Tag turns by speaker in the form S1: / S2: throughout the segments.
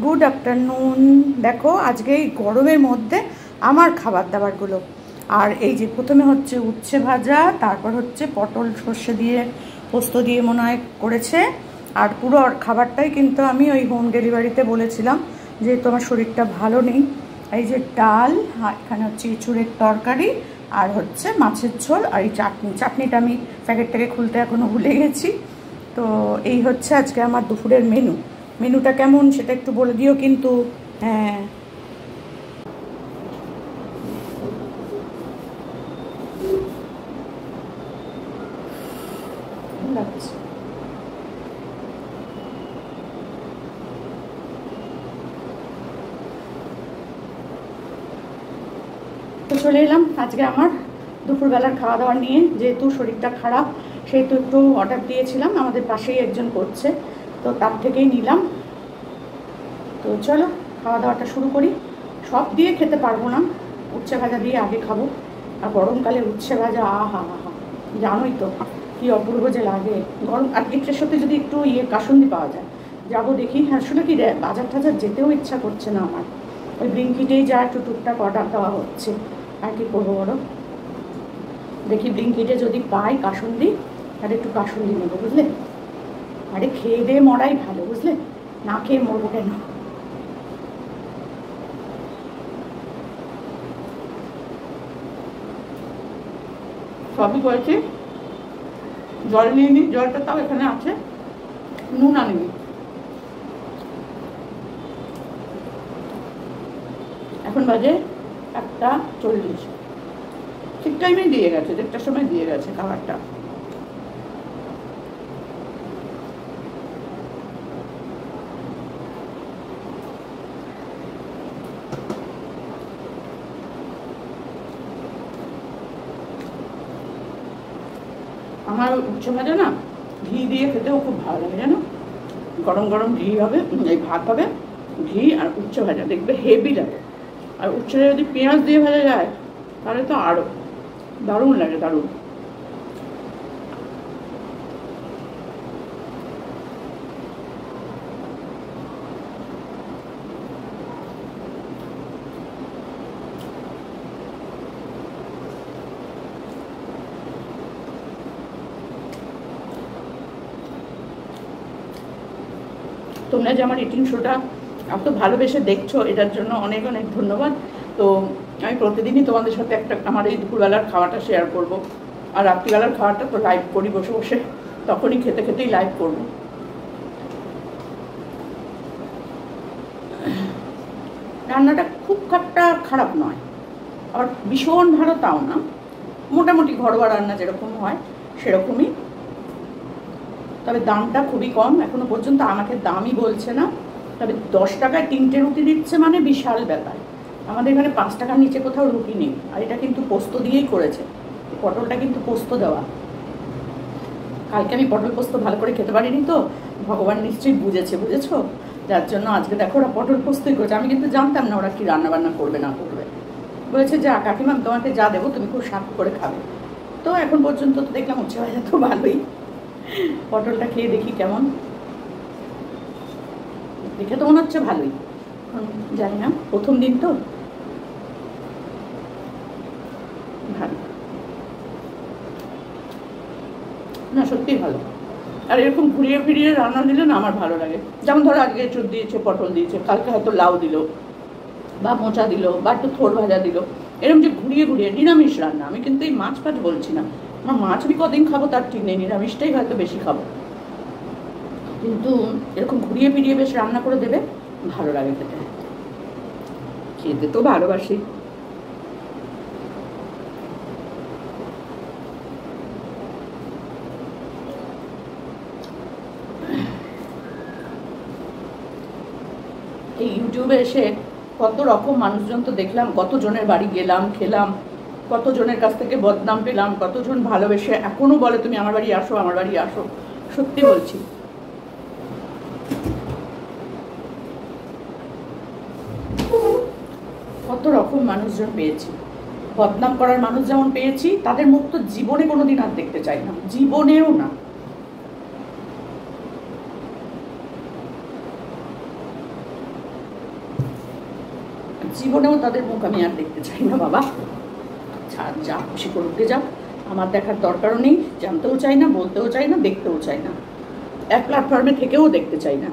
S1: Good afternoon. দেখো আজকে এই গরমের মধ্যে আমার খাবার দাবারগুলো, আর এই যে প্রথমে হচ্ছে উচ্ছে ভাজা, তারপর হচ্ছে পটল সর্ষে দিয়ে পোস্ত দিয়ে মনে হয় করেছে। আর পুরো খাবারটাই কিন্তু আমি ওই হোম ডেলিভারিতে বলেছিলাম, যেহেতু আমার শরীরটা ভালো নেই। এই যে ডাল, এখানে হচ্ছে ইঁচুড়ের তরকারি, আর হচ্ছে মাছের ঝোল, আর এই চাটনিটা আমি প্যাকেট থেকে খুলতে এখনও ভুলে গেছি। তো এই হচ্ছে আজকে আমার দুপুরের মেনুটা কেমন সেটা একটু বলে দিও কিন্তু। হ্যাঁ, তো চলে এলাম আজকে আমার দুপুরবেলার খাওয়া দাওয়া নিয়ে। যেহেতু শরীরটা খারাপ, সেহেতু একটু অর্ডার দিয়েছিলাম, আমাদের পাশেই একজন করছে, তো তার থেকেই নিলাম। তো চলো খাওয়া দাওয়াটা শুরু করি। সব দিয়ে খেতে পারবো না, উচ্ছে ভাজা দিয়ে আগে খাবো। আর গরমকালে উচ্ছে ভাজা আহা আহা, জানোই তো কি অপূর্ব যে লাগে গরম। আর এটার সাথে যদি একটু কাসুন্দি পাওয়া যায়, যাবো দেখি। আসলে কি রে, বাজার টাজার যেতেও ইচ্ছা করছে না আমার, ওই ব্লিঙ্কিটেই যা একটু টুকটাক অর্ডার দেওয়া হচ্ছে। আর কি করবো বলো, দেখি ব্লিঙ্কিটে যদি পাই কাসুন্দি, আর একটু কাসুন্দি নেবো, বুঝলে। আরে খেয়ে দিয়ে মরাই ভালো, বুঝলে, না খেয়ে মরবো কেন। সবই করেছি, জল নিয়ে নিই, জলটা তাও এখানে আছে, নুন আনিনি। এখন বাজে 1:40, ঠিক টাইমে দিয়ে গেছে, 1:30টার সময় দিয়ে গেছে খাবারটা। আমার উচ্ছে ভাজা না ঘি দিয়ে খেতেও খুব ভালো লাগে, জানো। গরম গরম ঘি হবে, এই ভাত হবে, ঘি আর উচ্ছে ভাজা, দেখবে হেভি লাগে। আর উচ্ছেটা যদি পেঁয়াজ দিয়ে ভাজা যায় তাহলে তো আরও দারুণ লাগে, দারুণ। তোমরা যে আমার ইটিং শোটা এত ভালোবেসে দেখছো, এটার জন্য অনেক অনেক ধন্যবাদ। তো আমি প্রতিদিনই তোমাদের সাথে আমার এই দুপুরবেলার খাওয়াটা শেয়ার করব। আর রাত্রিবেলার খাওয়াটা তো লাইভ করি বসে বসে, তখনই খেতে খেতেই লাইভ করব। রান্নাটা খুব একটা খারাপ নয়, আর ভীষণ ভালো তাও না, মোটামুটি ঘরোয়া রান্না যেরকম হয় সেরকমই। তবে দামটা খুবই কম, এখনো পর্যন্ত আমাকে দামই বলছে না। তবে 10 টাকায় 3টে রুটি দিচ্ছে, মানে বিশাল ব্যাপার। আমাদের এখানে 5 টাকার নিচে কোথাও রুটি নেই। আর এটা কিন্তু পোস্ত দিয়েই করেছে, পটলটা কিন্তু পোস্ত দেওয়া। কালকে আমি পটল পোস্ত ভালো করে খেতে পারিনি, তো ভগবান নিশ্চয়ই বুঝেছো, যার জন্য আজকে দেখো ওরা পটল পোস্তই করেছে। আমি কিন্তু জানতাম না ওরা কি রান্না বান্না করবে না করবে। বলেছে যা কাকিমা, তোমাকে যা দেবো তুমি খুব স্বাদ করে খাবে। তো এখন পর্যন্ত তো দেখলাম উচ্ছে ভাজা তো ভালোই। পটলটা খেয়ে দেখি কেমন, দেখে তো মনে হচ্ছে ভালোই, জানি না, প্রথম দিন তো। ভালো না, সত্যিই ভালো। আর এরকম ঘুরিয়ে ফিরিয়ে রান্না দিলে না আমার ভালো লাগে। যেমন ধরো আজকে এঁচড় দিয়েছে, পটল দিয়েছে, কালকে হয়তো লাউ দিল, বা মোচা দিল, বা একটু থোর ভাজা দিল। এরকম যে ঘুরিয়ে ঘুরিয়ে নিরামিষ রান্না। আমি কিন্তু এই মাছ ফাছ বলছি না, আমার মাছ আমি কদিন খাবো তার ঠিক নেই, নিরামিষটাই হয়তো বেশি খাবো। কিন্তু এরকম ঘুরিয়ে ফিরিয়ে বেশ রান্না করে দেবে, ভালো লাগে খেতে। খেতে তো ভালোবাসি। এই ইউটিউবে এসে কত রকম মানুষজন তো দেখলাম, কতজনের বাড়ি গেলাম, খেলাম, কতজনের কাছ থেকে বদনাম পেলাম, কতজন ভালোবেসে এখনো বলে তুমি আমার বাড়ি আসো, আমার বাড়ি আসো। সত্যি বলছি, কত রকম মানুষজন পেয়েছি। বদনাম করার মানুষ যেমন পেয়েছি, তাদের মুখ তো জীবনে কোনোদিন আর দেখতে চাই না, জীবনেও না। জীবনেও তাদের মুখ আমি আর দেখতে চাই না বাবা। ছাড়, যা খুশি করতে যাক, আমার দেখার দরকারও নেই, জানতেও চাই না, বলতেও চাই না, দেখতেও চাই না, এক প্ল্যাটফর্মে থেকেও দেখতে চাই না।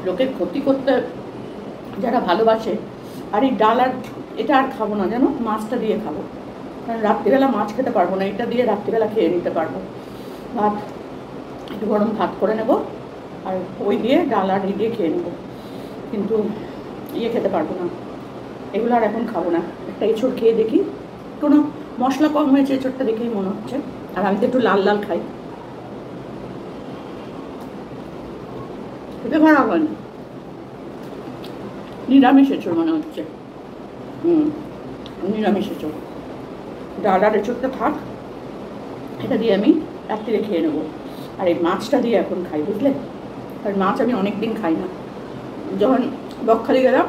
S1: লোকের ক্ষতি করতে যারা ভালোবাসে, আর এই ডাল আর এটা আর খাবো না, যেন মাছটা দিয়ে খাবো, কারণ রাত্রিবেলা মাছ খেতে পারবো না, এটা দিয়ে রাত্রিবেলা খেয়ে নিতে পারবো। ভাত একটু গরম ভাত করে নেব, আর ওই দিয়ে ডাল আর দিয়ে খেয়ে নেবো, কিন্তু ইয়ে খেতে পারবো না, এগুলো আর এখন খাবো না। একটা এঁচড় খেয়ে দেখি, কোনো মশলা কম হয়েছে এঁচড়টা দেখেই মনে হচ্ছে, আর আমি তো একটু লাল লাল খাই, খেতে খারাপ হয়নি, নিরামিষ এঁচড় মনে হচ্ছে। নিরামিষ এঁচড়, ডাল আর এঁচড়টা থাক, এটা দিয়ে আমি রাত্রিরে খেয়ে নেবো, আর এই মাছটা দিয়ে এখন খাই, বুঝলে? আর মাছ আমি অনেক দিন খাই না। যখন বকখালি গেলাম,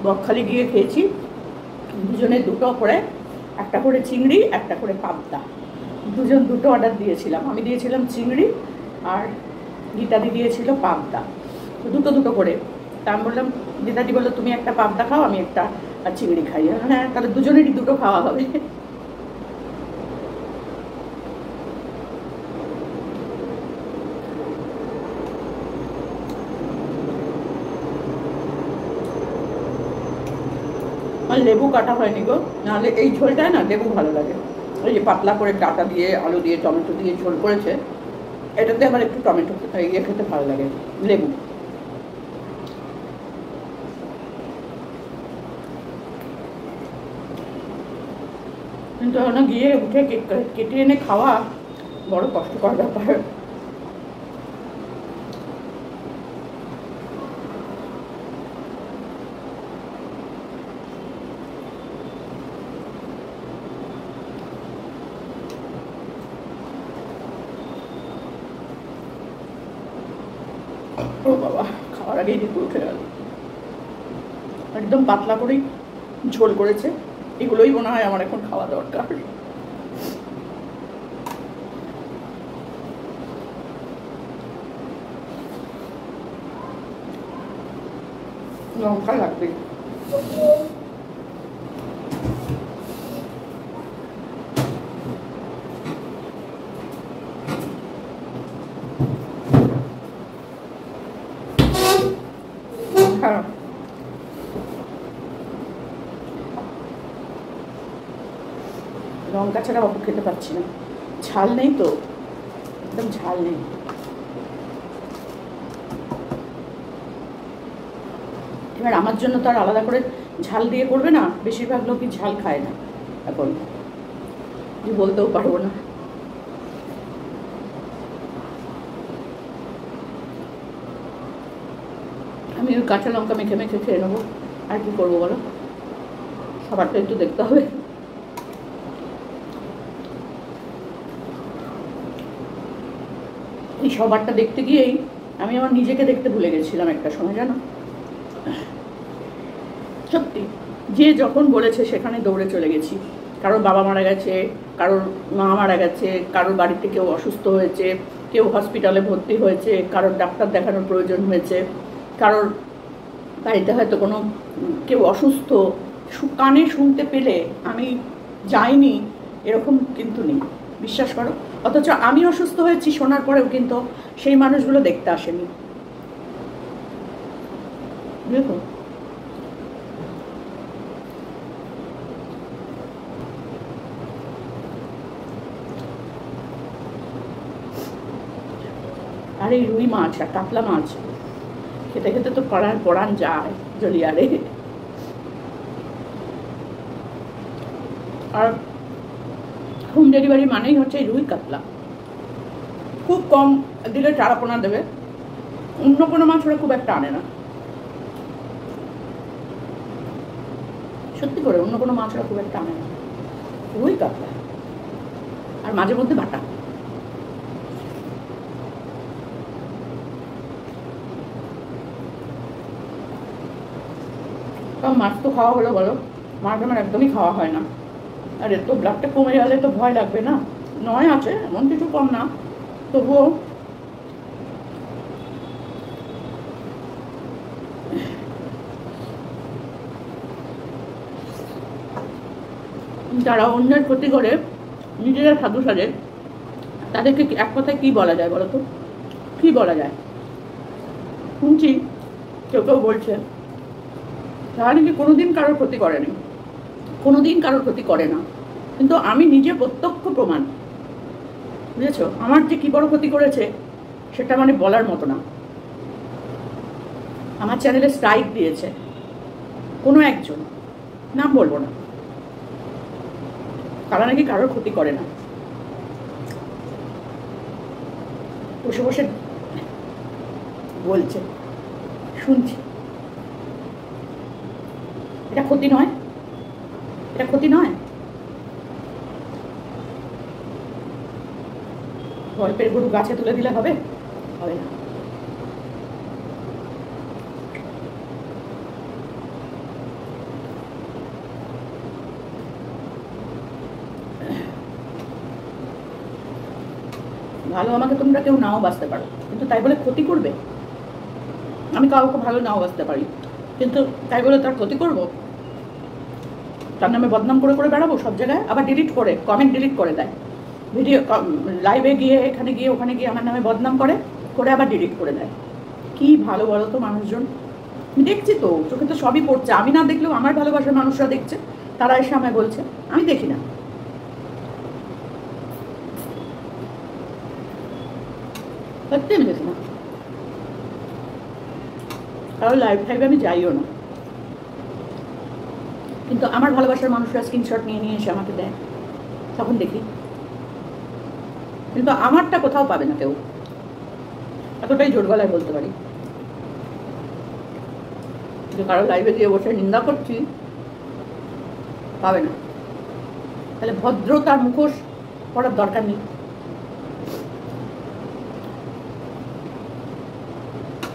S1: বকখালি গিয়ে খেয়েছি, দুজনে দুটো করে, একটা করে চিংড়ি, একটা করে পাবদা, দুজন দুটো অর্ডার দিয়েছিলাম। আমি দিয়েছিলাম চিংড়ি আর গীতাদি দিয়েছিল পাবদা, দুটো দুটো করে। তা আমি বললাম, গীতাদি বললো তুমি একটা পাবদা খাও, আমি একটা চিংড়ি খাই। হ্যাঁ, তাহলে দুজনেরই দুটো খাওয়া হবে। আর লেবু কাটা হয়নি গো, নাহলে এই ঝোলটায় না লেবু ভালো লাগে। এই যে পাতলা করে ডাটা দিয়ে, আলু দিয়ে, টমেটো দিয়ে ঝোল করেছে, এটাতে আবার একটু টমেটো ইয়ে খেতে ভালো লাগে, লেবু। কিন্তু ওখানে গিয়ে উঠে কেটে এনে খাওয়া বড় কষ্টকর ব্যাপার। ও বাবা, খাওয়ার আগেই দুপুর উঠে গেল। একদম পাতলা করেই ঝোল করেছে, এগুলোই মনে হয় আমার এখন খাওয়া দরকার। লঙ্কা লাগবে। হ্যাঁ, লঙ্কা ছাড়া অপু খেতে পাচ্ছি না, ঝাল নেই তো, একদম ঝাল নেই। এবার আমার জন্য তো আর আলাদা করে ঝাল দিয়ে করবে না, বেশিরভাগ লোকই ঝাল খায় না এখন, যে বলতেও পারবো না। আমি ওই কাঁচা লঙ্কা মেখে মেখে খেয়ে নেবো, আর কি করবো বলো, সবারটা একটু দেখতে হবে। এই সবারটা দেখতে গিয়েই আমি আমার নিজেকে দেখতে ভুলে গেছিলাম একটা সময়, জানো। সত্যি, যে যখন বলেছে সেখানে দৌড়ে চলে গেছি। কারোর বাবা মারা গেছে, কারোর মা মারা গেছে, কারোর বাড়িতে কেউ অসুস্থ হয়েছে, কেউ হসপিটালে ভর্তি হয়েছে, কারোর ডাক্তার দেখানোর প্রয়োজন হয়েছে, কারোর বাড়িতে হয়তো কোনো কেউ অসুস্থ, কানে শুনতে পেলে আমি যাইনি এরকম কিন্তু নেই, বিশ্বাস করো। অথচ আমি অসুস্থ হয়েছি শোনার পরেও কিন্তু সেই মানুষগুলো দেখতে আসেনি, বুঝলো। আর এই রুই মাছ আর কাতলা মাছ খেতে খেতে তো পড়ান যায় জলিয়ারে। আর হোম ডেলিভারি মানেই হচ্ছে রুই কাতলা, খুব কম দিলে চারাপোনা দেবে, অন্য কোনো মাছ ওরা খুব একটা আনে না, সত্যি করে অন্য কোনো মাছ ওরা খুব একটা আনে না, রুই কাতলা। আর মাঝে মধ্যে বাটা। তাও মাছ তো খাওয়া হলো বলো, মাছ আমার একদমই খাওয়া হয় না। আর এত ব্লাডটা কমে গেলে তো ভয় লাগবে না, নয় আছে এমন কিছু কম না, তবুও যারা অন্যের ক্ষতি করে নিজেরা সাধু সাজে, তাদেরকে এক কথায় কী বলা যায় বলো তো, কী বলা যায়? শুনছি কেউ কেউ বলছে তারা নাকি কোনোদিন কারোর ক্ষতি করেনি, কোনোদিন কারোর ক্ষতি করে না, কিন্তু আমি নিজে প্রত্যক্ষ প্রমাণ, বুঝেছো? আমার যে কী বড় ক্ষতি করেছে সেটা মানে বলার মতো না। আমার চ্যানেলে স্ট্রাইক দিয়েছে কোনো একজন, নাম বলবো না, তারা নাকি কারোর ক্ষতি করে না। বসে বসে বলছে, শুনছি। এটা ক্ষতি নয়, এটা ক্ষতি নয়। গল্পের গরু গাছে তুলে দিলে হবে? হবে না। ভালো আমাকে তোমরা কেউ নাও বাঁচতে পারো, কিন্তু তাই বলে ক্ষতি করবে? আমি কাউকে ভালো নাও বাঁচতে পারি, কিন্তু তাই বলে তার ক্ষতি করব? তার নামে বদনাম করে করে বেড়াবো সব জায়গায়, আবার ডিলিট করে, কমেন্ট ডিলিট করে দেয়, ভিডিও লাইভে গিয়ে এখানে গিয়ে ওখানে গিয়ে আমার নামে বদনাম করে করে আবার ডিলিট করে দেয়। কি ভালো বলো তো মানুষজন, দেখছি তো চোখে তো সবই পড়ছে, আমি না দেখলেও আমার ভালোবাসার মানুষরা দেখছে, তারা এসে আমায় বলছে, আমি দেখি না। সত্যি আমি দেখি না, কারণ লাইভ টাইভে আমি যাইও না, কিন্তু আমার ভালোবাসার মানুষরা স্ক্রিনশট নিয়ে নিয়ে এসে আমাকে দেয়, তখন দেখি। কিন্তু আমারটা কোথাও পাবে না কেউ, এতটাই জোর গলায় বলতে পারি। যে কারো লাইভে গিয়ে বসে নিন্দা করছি, পাবে না। তাহলে ভদ্রতার মুখোশ পড়ার দরকার নেই।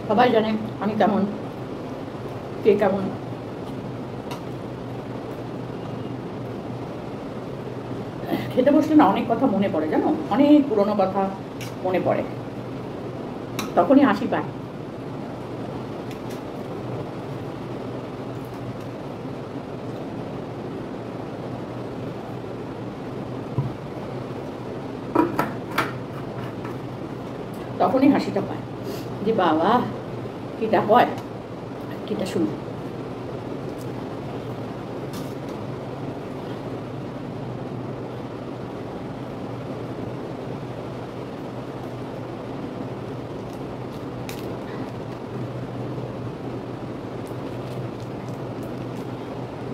S1: সবাই জানে আমি কেমন, কে কেমন। খেতে বসলে না অনেক কথা মনে পড়ে, জানো, অনেক পুরনো কথা মনে পড়ে, তখনই হাসি পায়। তখনই হাসিটা পায় যে বাবা কিটা হয়, কিটা শুনি।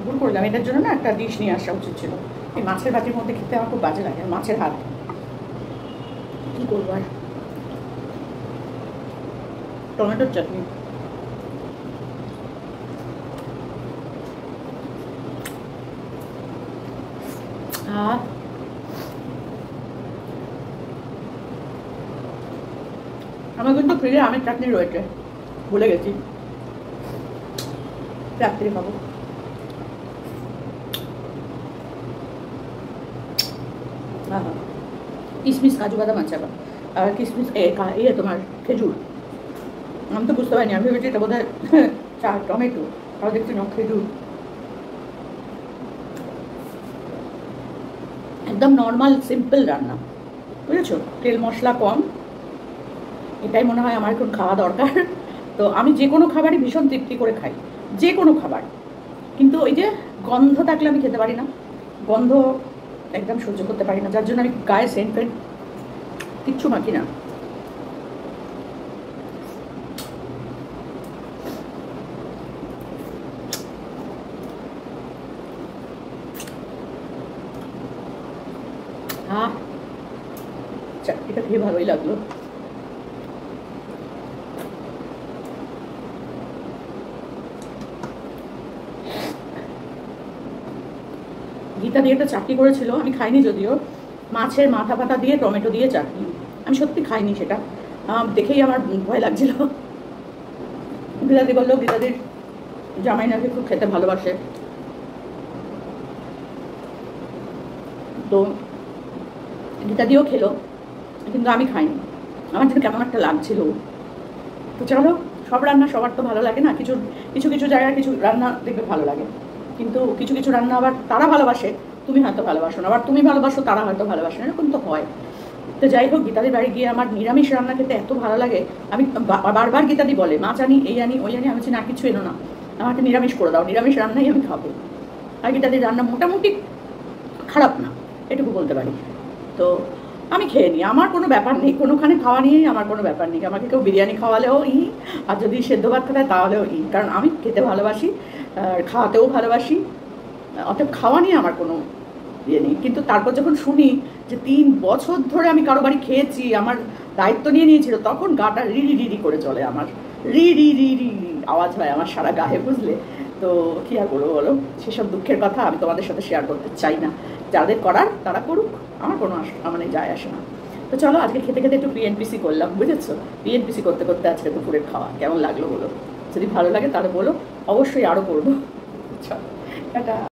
S1: ভুল করলাম, এটার জন্য না একটা ডিশ নিয়ে আসা উচিত ছিল। এই মাছের ভাতির মধ্যে খেতে আমার খুব বাজে লাগে, মাছের হাত, কি করবো আর। টমেটোর চাটনি, আমার কিন্তু ফ্রিজে আমের চাটনি রয়েছে, ভুলে গেছি, রাত্রে খাবো। কিশমিশ কাজু বাদাম আছে আবার, আর কিশমিশ ইয়ে তোমার খেজুর, আমি তো বুঝতে পারিনি, আমি ভেবেছি এটা বোধ হয় চা টমেটো, আর দেখছি না খেজুর। একদম নর্মাল সিম্পল রান্না, বুঝেছো, তেল মশলা কম, এটাই মনে হয় আমার এখন খাওয়া দরকার। তো আমি যে কোনো খাবারই ভীষণ তৃপ্তি করে খাই, যে কোনো খাবার, কিন্তু ওই যে গন্ধ থাকলে আমি খেতে পারি না, গন্ধ একদম সহ্য করতে পারি না, যার জন্য আমি গায়ে সেন্ট ফেন্ট কিচ্ছু মাখি না। হ্যাঁ, চাটনিটা খেয়ে ভালোই লাগলো। গীতা দিয়ে একটা চাটনি করেছিল, আমি খাইনি যদিও, মাছের মাথা ফাতা দিয়ে টমেটো দিয়ে চাটনি। আমি সত্যি খাইনি সেটা, দেখেই আমার ভয় লাগছিল। গীতাদি বললো গীতাদির জামাই নাকি খুব খেতে ভালোবাসে, তো গীতাদিও খেলো, কিন্তু আমি খাইনি, আমার যেন কেমন একটা লাগছিল। তো চলো, সব রান্না সবার তো ভালো লাগে না, কিছু কিছু কিছু জায়গায় কিছু রান্না দেখবে ভালো লাগে, কিন্তু কিছু কিছু রান্না আবার তারা ভালোবাসে, তুমি হয়তো ভালোবাসো না, আবার তুমি ভালোবাসো তারা হয়তো ভালোবাসে না, এরকম তো হয়। তো যাই হোক, গীতাদির বাড়ি গিয়ে আমার নিরামিষ রান্না খেতে এত ভালো লাগে। আমি বারবার গীতাদি বলে মাছ আনি, এই আনি, ওই আনি, আমি বলছি না কিছু এনো না, আমাকে নিরামিষ করে দাও, নিরামিষ রান্নাই আমি খাবো। আর গীতাদির রান্না মোটামুটি খারাপ না, এটুকু বলতে পারি। তো আমি খেয়ে নিই, আমার কোনো ব্যাপার নেই, কোনোখানে খাওয়া নিয়েই আমার কোনো ব্যাপার নেই। আমাকে কেউ বিরিয়ানি খাওয়ালেও আর যদি সেদ্ধ ভাত খাওয়ায় তাহলেও কারণ আমি খেতে ভালোবাসি, আর খাওয়াতেও ভালোবাসি, অতএব খাওয়া নিয়ে আমার কোনো ইয়ে নেই। কিন্তু তারপর যখন শুনি যে 3 বছর ধরে আমি কারো বাড়ি খেয়েছি, আমার দায়িত্ব নিয়ে নিয়েছিল, তখন গাটা রিরি রিরি করে চলে, আমার রি রি রি রি আওয়াজ হয় আমার সারা গায়ে, বুঝলে? তো কী আর বলবো বলো, সেসব দুঃখের কথা আমি তোমাদের সাথে শেয়ার করতে চাই না। যাদের করার তারা করুক, আমার কোনো মানে যায় আসে না। তো চলো, আজকে খেতে খেতে একটু পিএনপিসি করলাম, বুঝেছো? পিএনপিসি করতে করতে আজকে দুপুরের খাওয়া কেমন লাগলো বলো, যদি ভালো লাগে তাহলে বলো, অবশ্যই আরও করবো। চলো, টাটা।